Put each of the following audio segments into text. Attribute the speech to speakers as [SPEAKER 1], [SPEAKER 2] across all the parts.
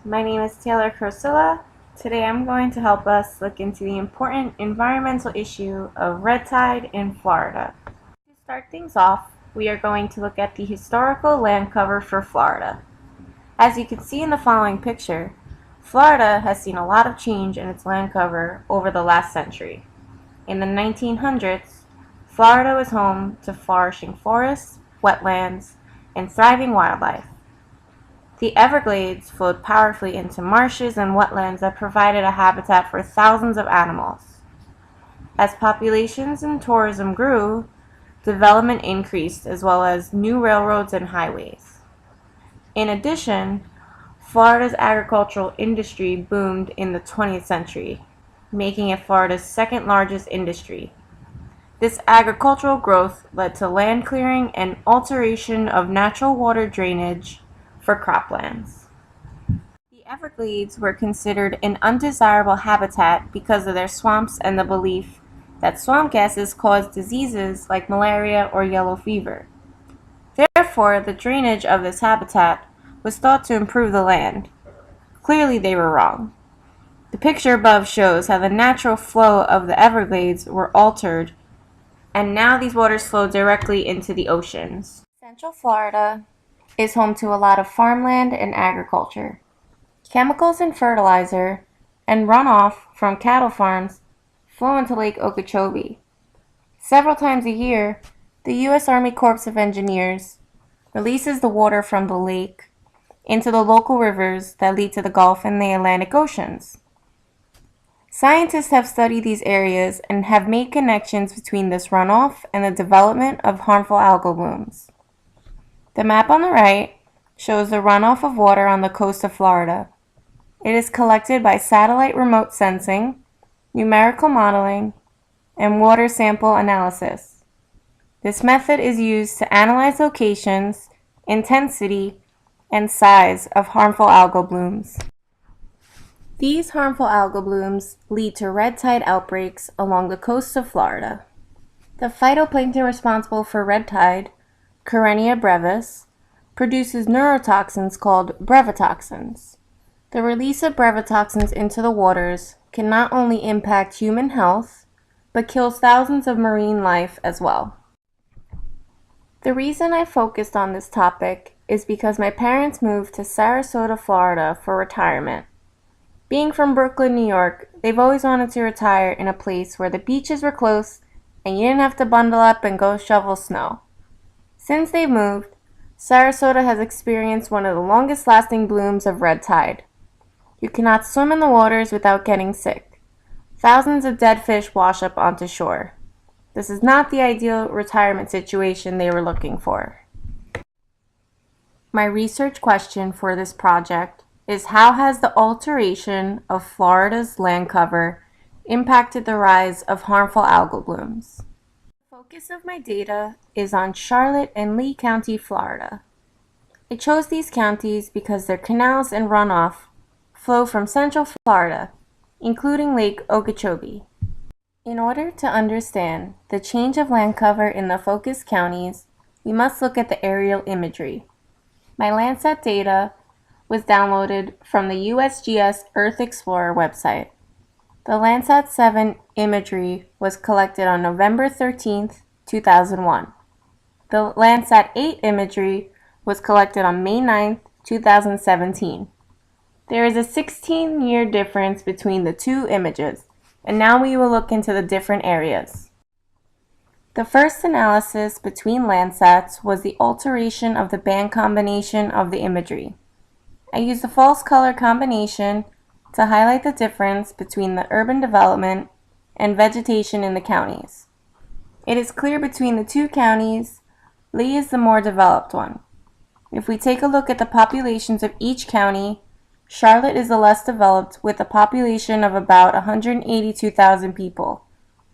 [SPEAKER 1] My name is Taylor Crosilla. Today I'm going to help us look into the important environmental issue of red tide in Florida. To start things off, we are going to look at the historical land cover for Florida. As you can see in the following picture, Florida has seen a lot of change in its land cover over the last century. In the 1900s, Florida was home to flourishing forests, wetlands, and thriving wildlife. The Everglades flowed powerfully into marshes and wetlands that provided a habitat for thousands of animals. As populations and tourism grew, development increased as well as new railroads and highways. In addition, Florida's agricultural industry boomed in the 20th century, making it Florida's second largest industry. This agricultural growth led to land clearing and alteration of natural water drainage for croplands. The Everglades were considered an undesirable habitat because of their swamps and the belief that swamp gases caused diseases like malaria or yellow fever. Therefore, the drainage of this habitat was thought to improve the land. Clearly, they were wrong. The picture above shows how the natural flow of the Everglades were altered, and now these waters flow directly into the oceans. Central Florida is home to a lot of farmland and agriculture. Chemicals and fertilizer and runoff from cattle farms flow into Lake Okeechobee. Several times a year, the U.S. Army Corps of Engineers releases the water from the lake into the local rivers that lead to the Gulf and the Atlantic Oceans. Scientists have studied these areas and have made connections between this runoff and the development of harmful algal blooms. The map on the right shows the runoff of water on the coast of Florida. It is collected by satellite remote sensing, numerical modeling, and water sample analysis. This method is used to analyze locations, intensity, and size of harmful algal blooms. These harmful algal blooms lead to red tide outbreaks along the coast of Florida. The phytoplankton responsible for red tide, Karenia brevis, produces neurotoxins called brevetoxins. The release of brevetoxins into the waters can not only impact human health, but kills thousands of marine life as well. The reason I focused on this topic is because my parents moved to Sarasota, Florida for retirement. Being from Brooklyn, New York, they've always wanted to retire in a place where the beaches were close and you didn't have to bundle up and go shovel snow. Since they've moved, Sarasota has experienced one of the longest lasting blooms of red tide. You cannot swim in the waters without getting sick. Thousands of dead fish wash up onto shore. This is not the ideal retirement situation they were looking for. My research question for this project is, how has the alteration of Florida's land cover impacted the rise of harmful algal blooms? The focus of my data is on Charlotte and Lee County, Florida. I chose these counties because their canals and runoff flow from Central Florida, including Lake Okeechobee. In order to understand the change of land cover in the focus counties, we must look at the aerial imagery. My Landsat data was downloaded from the USGS Earth Explorer website. The Landsat 7 imagery was collected on November 13, 2001. The Landsat 8 imagery was collected on May 9, 2017. There is a 16-year difference between the two images, and now we will look into the different areas. The first analysis between Landsats was the alteration of the band combination of the imagery. I used the false color combination to highlight the difference between the urban development and vegetation in the counties. It is clear between the two counties, Lee is the more developed one. If we take a look at the populations of each county, Charlotte is the less developed with a population of about 182,000 people,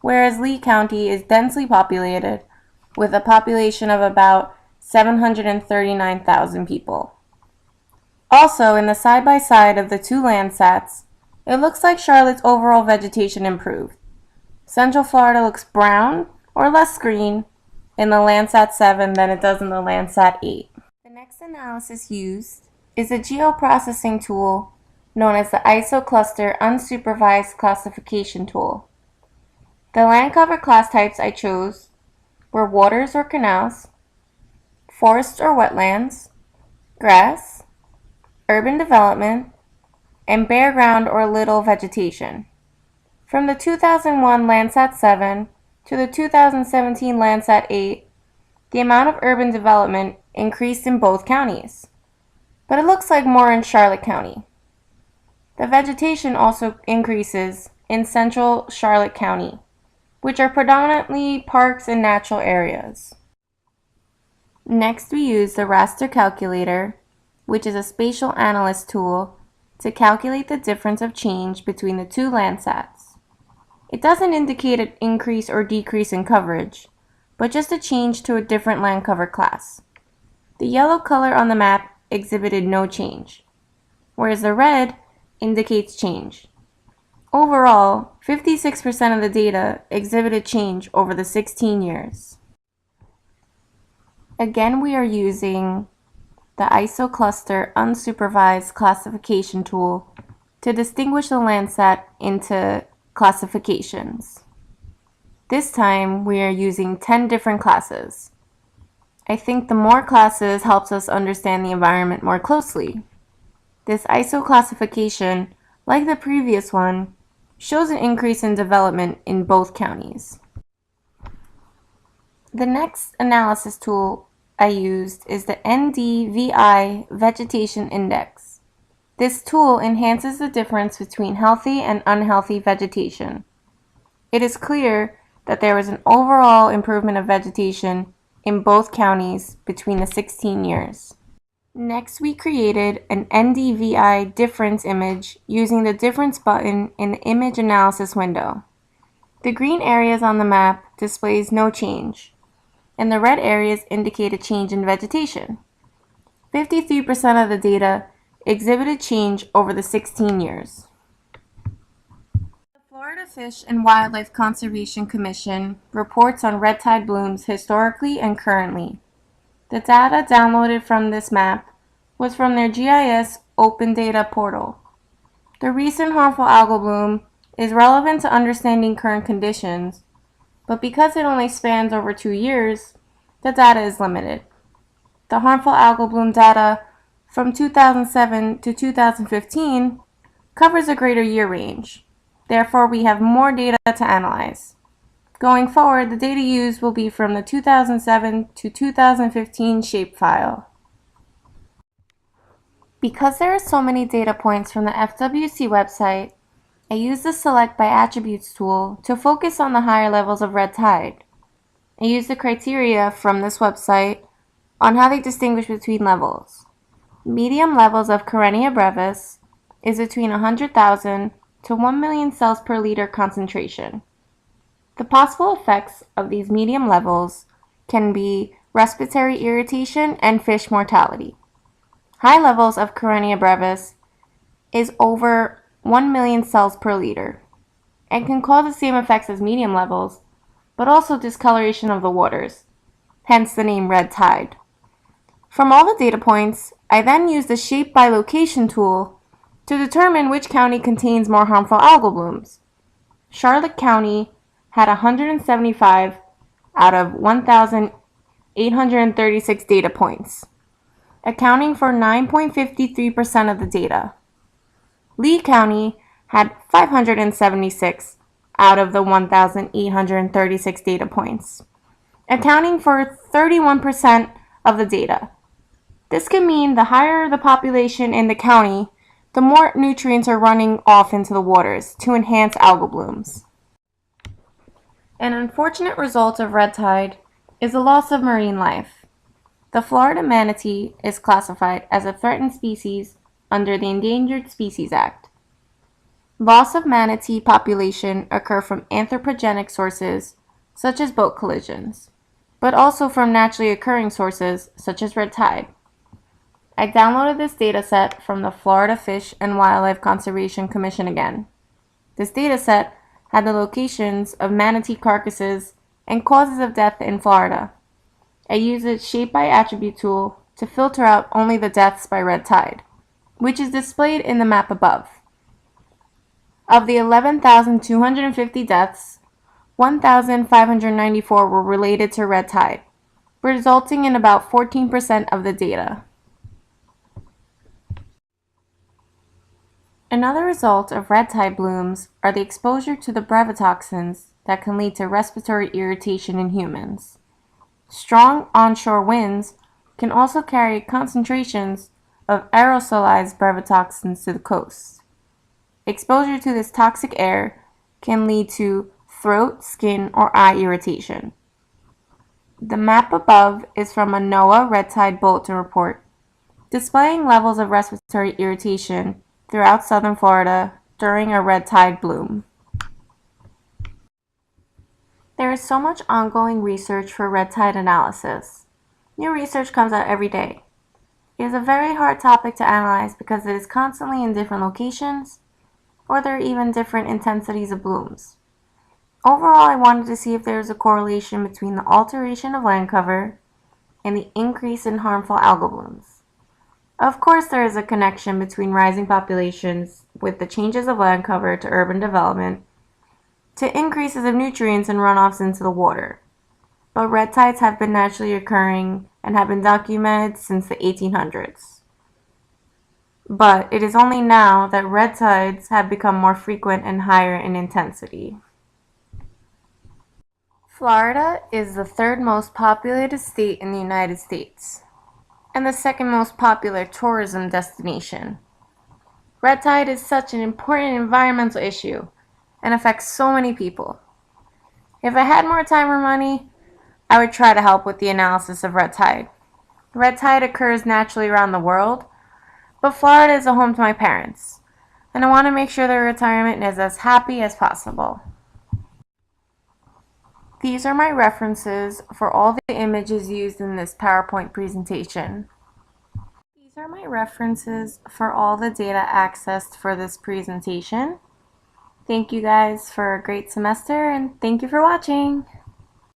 [SPEAKER 1] whereas Lee County is densely populated with a population of about 739,000 people. Also, in the side-by-side of the two Landsats, it looks like Charlotte's overall vegetation improved. Central Florida looks brown or less green in the Landsat 7 than it does in the Landsat 8. The next analysis used is a geoprocessing tool known as the ISO Cluster Unsupervised Classification Tool. The land cover class types I chose were waters or canals, forests or wetlands, grass, urban development, and bare ground or little vegetation. From the 2001 Landsat 7 to the 2017 Landsat 8, the amount of urban development increased in both counties, but it looks like more in Charlotte County. The vegetation also increases in central Charlotte County, which are predominantly parks and natural areas. Next, we use the raster calculator, which is a spatial analyst tool to calculate the difference of change between the two Landsats. It doesn't indicate an increase or decrease in coverage, but just a change to a different land cover class. The yellow color on the map exhibited no change, whereas the red indicates change. Overall, 56% of the data exhibited change over the 16 years. Again, we are using the ISO Cluster Unsupervised Classification Tool to distinguish the Landsat into classifications. This time, we are using 10 different classes. I think the more classes helps us understand the environment more closely. This ISO classification, like the previous one, shows an increase in development in both counties. The next analysis tool I used is the NDVI Vegetation Index. This tool enhances the difference between healthy and unhealthy vegetation. It is clear that there was an overall improvement of vegetation in both counties between the 16 years. Next, we created an NDVI difference image using the difference button in the image analysis window. The green areas on the map displays no change, and the red areas indicate a change in vegetation. 53% of the data exhibited change over the 16 years. The Florida Fish and Wildlife Conservation Commission reports on red tide blooms historically and currently. The data downloaded from this map was from their GIS Open Data portal. The recent harmful algal bloom is relevant to understanding current conditions, but because it only spans over 2 years, the data is limited. The harmful algal bloom data from 2007 to 2015 covers a greater year range. Therefore, we have more data to analyze. Going forward, the data used will be from the 2007 to 2015 shapefile. Because there are so many data points from the FWC website, I use the Select by Attributes tool to focus on the higher levels of red tide. I use the criteria from this website on how they distinguish between levels. Medium levels of Karenia brevis is between 100,000 to 1 million cells per liter concentration. The possible effects of these medium levels can be respiratory irritation and fish mortality. High levels of Karenia brevis is over 1 million cells per liter and can cause the same effects as medium levels, but also discoloration of the waters, hence the name red tide. From all the data points, I then use the Shape by Location tool to determine which county contains more harmful algal blooms. Charlotte County had 175 out of 1,836 data points, accounting for 9.53% of the data. Lee County had 576 out of the 1,836 data points, accounting for 31% of the data. This can mean the higher the population in the county, the more nutrients are running off into the waters to enhance algal blooms. An unfortunate result of red tide is the loss of marine life. The Florida manatee is classified as a threatened species under the Endangered Species Act. Loss of manatee population occur from anthropogenic sources such as boat collisions, but also from naturally occurring sources such as red tide. I downloaded this dataset from the Florida Fish and Wildlife Conservation Commission again. This dataset had the locations of manatee carcasses and causes of death in Florida. I used the Shape by Attribute tool to filter out only the deaths by red tide. which is displayed in the map above. Of the 11,250 deaths, 1,594 were related to red tide, resulting in about 14% of the data. Another result of red tide blooms are the exposure to the brevetoxins that can lead to respiratory irritation in humans. Strong onshore winds can also carry concentrations of aerosolized brevetoxins to the coast. Exposure to this toxic air can lead to throat, skin, or eye irritation. The map above is from a NOAA red tide bulletin report, displaying levels of respiratory irritation throughout southern Florida during a red tide bloom. There is so much ongoing research for red tide analysis. New research comes out every day. It is a very hard topic to analyze because it is constantly in different locations, or there are even different intensities of blooms. Overall, I wanted to see if there is a correlation between the alteration of land cover and the increase in harmful algal blooms. Of course, there is a connection between rising populations with the changes of land cover to urban development to increases of nutrients and runoffs into the water. But red tides have been naturally occurring and have been documented since the 1800s. But it is only now that red tides have become more frequent and higher in intensity. Florida is the third most populated state in the United States, and the second most popular tourism destination. Red tide is such an important environmental issue and affects so many people. If I had more time or money, I would try to help with the analysis of red tide. Red tide occurs naturally around the world, but Florida is a home to my parents, and I want to make sure their retirement is as happy as possible. These are my references for all the images used in this PowerPoint presentation. These are my references for all the data accessed for this presentation. Thank you guys for a great semester, and thank you for watching.